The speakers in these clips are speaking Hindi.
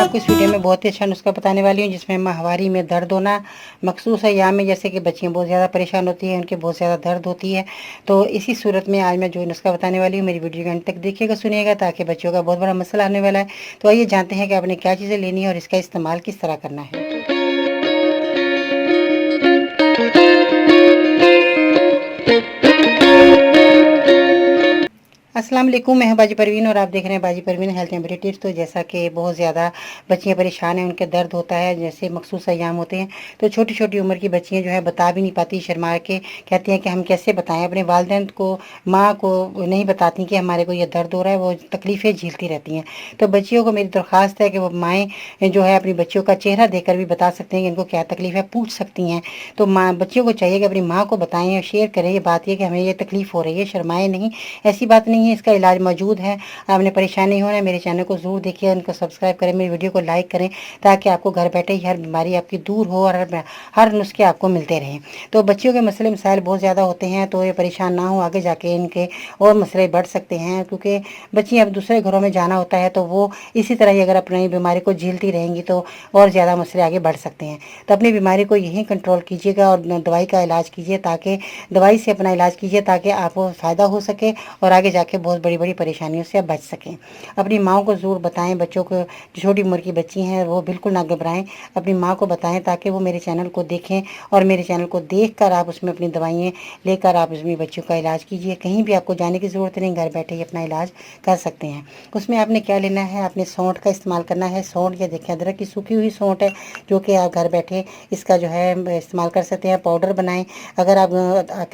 आपको इस वीडियो में बहुत ही अच्छा नुस्खा बताने वाली हूँ, जिसमें माहवारी में दर्द होना, मखसूस अय्याम में जैसे कि बच्चियाँ बहुत ज़्यादा परेशान होती हैं, उनके बहुत ज़्यादा दर्द होती है। तो इसी सूरत में आज मैं जो नुस्खा बताने वाली हूँ, मेरी वीडियो के अंत तक देखिएगा, सुनिएगा, ताकि बच्चों का बहुत बड़ा मसला आने वाला है। तो आइए जानते हैं कि आपने क्या चीज़ें लेनी है और इसका इस्तेमाल किस तरह करना है। अस्सलाम वालेकुम, मैं हूं बाजी परवीन और आप देख रहे हैं बाजी Parveen health and beauty tips. तो जैसा कि बहुत ज़्यादा बच्चियां परेशान हैं, उनके दर्द होता है, जैसे मखसूस अय्याम होते हैं, तो छोटी छोटी उम्र की बच्चियां जो है बता भी नहीं पाती, शर्मा के कहती हैं कि हम कैसे बताएं अपने वालिदैन को, माँ को नहीं बताती कि हमारे को ये दर्द हो रहा है, वो तकलीफ़ें झेलती रहती हैं। तो बच्चियों को मेरी दरख्वास्त है कि वो माएँ जो है अपनी बच्चियों का चेहरा देखकर भी बता सकते हैं कि इनको क्या तकलीफ़ है, पूछ सकती हैं। तो माँ बच्चियों को चाहिए कि अपनी माँ को बताएं और शेयर करें ये बात, ये कि हमें ये तकलीफ़ हो रही है, शर्माएं नहीं, ऐसी बात नहीं है, इसका इलाज मौजूद है। आपने परेशान नहीं होना है, मेरे चैनल को ज़रूर देखिए, उनको सब्सक्राइब करें, मेरी वीडियो को लाइक करें, ताकि आपको घर बैठे ही हर बीमारी आपकी दूर हो और हर नुस्खे आपको मिलते रहें। तो बच्चियों के मसले मसाइल बहुत ज़्यादा होते हैं, तो ये परेशान ना हो, आगे जाके इनके और मसले बढ़ सकते हैं, क्योंकि बच्चियाँ अब दूसरे घरों में जाना होता है, तो वो इसी तरह ही अगर अपनी बीमारी को झेलती रहेंगी तो और ज़्यादा मसले आगे बढ़ सकते हैं। तो अपनी बीमारी को यहीं कंट्रोल कीजिएगा और दवाई का इलाज कीजिए, ताकि दवाई से अपना इलाज कीजिए, ताकि आपको फ़ायदा हो सके और आगे जाके बहुत बड़ी बड़ी परेशानियों से आप बच सकें। अपनी माँ को ज़रूर बताएं, बच्चों को, जो छोटी उम्र की बच्ची हैं वो बिल्कुल ना घबराएं, अपनी माँ को बताएं, ताकि वो मेरे चैनल को देखें और मेरे चैनल को देखकर आप उसमें अपनी दवाइयाँ लेकर आप उसमें बच्चों का इलाज कीजिए। कहीं भी आपको जाने की ज़रूरत नहीं, घर बैठे ही अपना इलाज कर सकते हैं। उसमें आपने क्या लेना है, आपने सौंठ का इस्तेमाल करना है। सौंठ, ये देखें, अदरक की सूखी हुई सौंठ है, जो कि आप घर बैठे इसका जो है इस्तेमाल कर सकते हैं, पाउडर बनाएं। अगर आप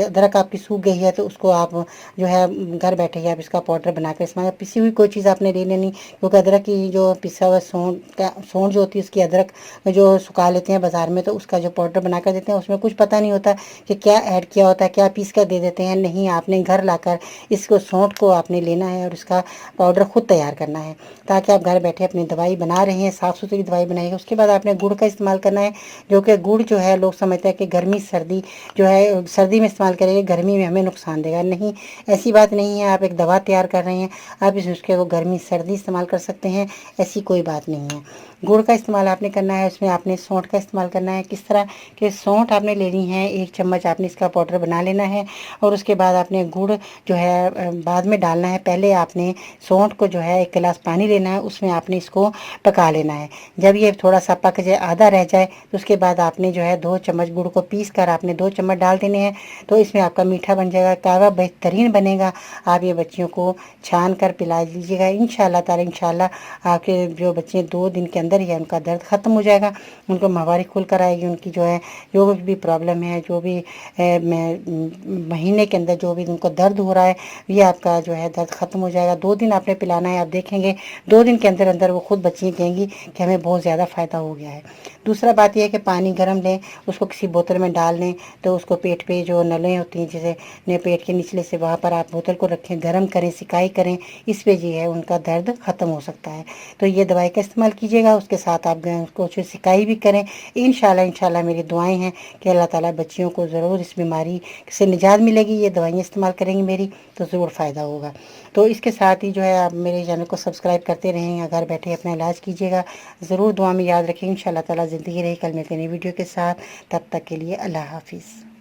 अदरक आपकी सूख गई है तो उसको आप जो है घर बैठे ही आप इसका पाउडर बनाकर इस्तेमाल, पिसी हुई कोई चीज़ आपने ले लेनी, क्योंकि अदरक की जो पिसा हुआ सौंठ जो होती है, उसकी अदरक जो सुखा लेते हैं बाज़ार में, तो उसका जो पाउडर बनाकर देते हैं, उसमें कुछ पता नहीं होता कि क्या ऐड किया होता है, क्या पीस कर दे देते हैं। नहीं, आपने घर लाकर इसको सौंठ को आपने लेना है और इसका पाउडर खुद तैयार करना है, ताकि आप घर बैठे अपनी दवाई बना रहे हैं, साफ़ सुथरी दवाई बनाइए। उसके बाद आपने गुड़ का इस्तेमाल करना है, जो कि गुड़ जो है लोग समझते हैं कि गर्मी सर्दी जो है सर्दी में इस्तेमाल करेंगे, गर्मी में हमें नुकसान देगा। नहीं, ऐसी बात नहीं है। आप एक दवा तैयार कर रहे हैं, आप इस नुस्खे को गर्मी सर्दी इस्तेमाल कर सकते हैं, ऐसी कोई बात नहीं है। गुड़ का इस्तेमाल आपने करना है, उसमें आपने सौंठ का इस्तेमाल करना है। किस तरह कि सौंठ आपने लेनी है, 1 चम्मच आपने इसका पाउडर बना लेना है, और उसके बाद आपने गुड़ जो है बाद में डालना है। पहले आपने सौंठ को जो है 1 गिलास पानी लेना है, उसमें आपने इसको पका लेना है। जब ये थोड़ा सा पक जाए, आधा रह जाए, तो उसके बाद आपने जो है 2 चम्मच गुड़ को पीस कर आपने 2 चम्मच डाल देने हैं। तो इसमें आपका मीठा बन जाएगा, कहवा बेहतरीन बनेगा। आप ये बच्चियों को छान कर पिला लीजिएगा, इंशाल्लाह ताला। इंशाल्लाह आपके जो बच्चे 2 दिन के अंदर ही उनका दर्द ख़त्म हो जाएगा, उनको माहवारी खुल कर आएगी, उनकी जो है जो भी प्रॉब्लम है, जो भी महीने के अंदर जो भी उनको दर्द हो रहा है, ये आपका जो है दर्द ख़त्म हो जाएगा। 2 दिन आपने पिलाना है, आप देखेंगे 2 दिन के अंदर अंदर वो खुद बच्चियाँ कहेंगी कि हमें बहुत ज़्यादा फ़ायदा हो गया है। दूसरा बात यह है कि पानी गर्म लें, उसको किसी बोतल में डाल लें, तो उसको पेट पे जो नलें होती हैं, जैसे पेट के निचले से, वहाँ पर आप बोतल को रखें, गर्म करें, सिकाई करें, इस पे जो है उनका दर्द ख़त्म हो सकता है। तो ये दवाई का इस्तेमाल कीजिएगा, उसके साथ आप उसको सिकाई भी करें। इंशाल्लाह इंशाल्लाह मेरी दुआएं हैं कि अल्लाह ताला बच्चियों को ज़रूर इस बीमारी से निजात मिलेगी। ये दवाइयाँ इस्तेमाल करेंगी मेरी तो ज़रूर फ़ायदा होगा। तो इसके साथ ही जो है आप मेरे चैनल को सब्सक्राइब करते रहें, घर बैठे अपना इलाज कीजिएगा, ज़रूर दुआ में याद रखें। इंशाल्लाह ताला ज़िंदगी रही, कल मिलते हैं नई वीडियो के साथ, तब तक के लिए अल्लाह हाफिज़।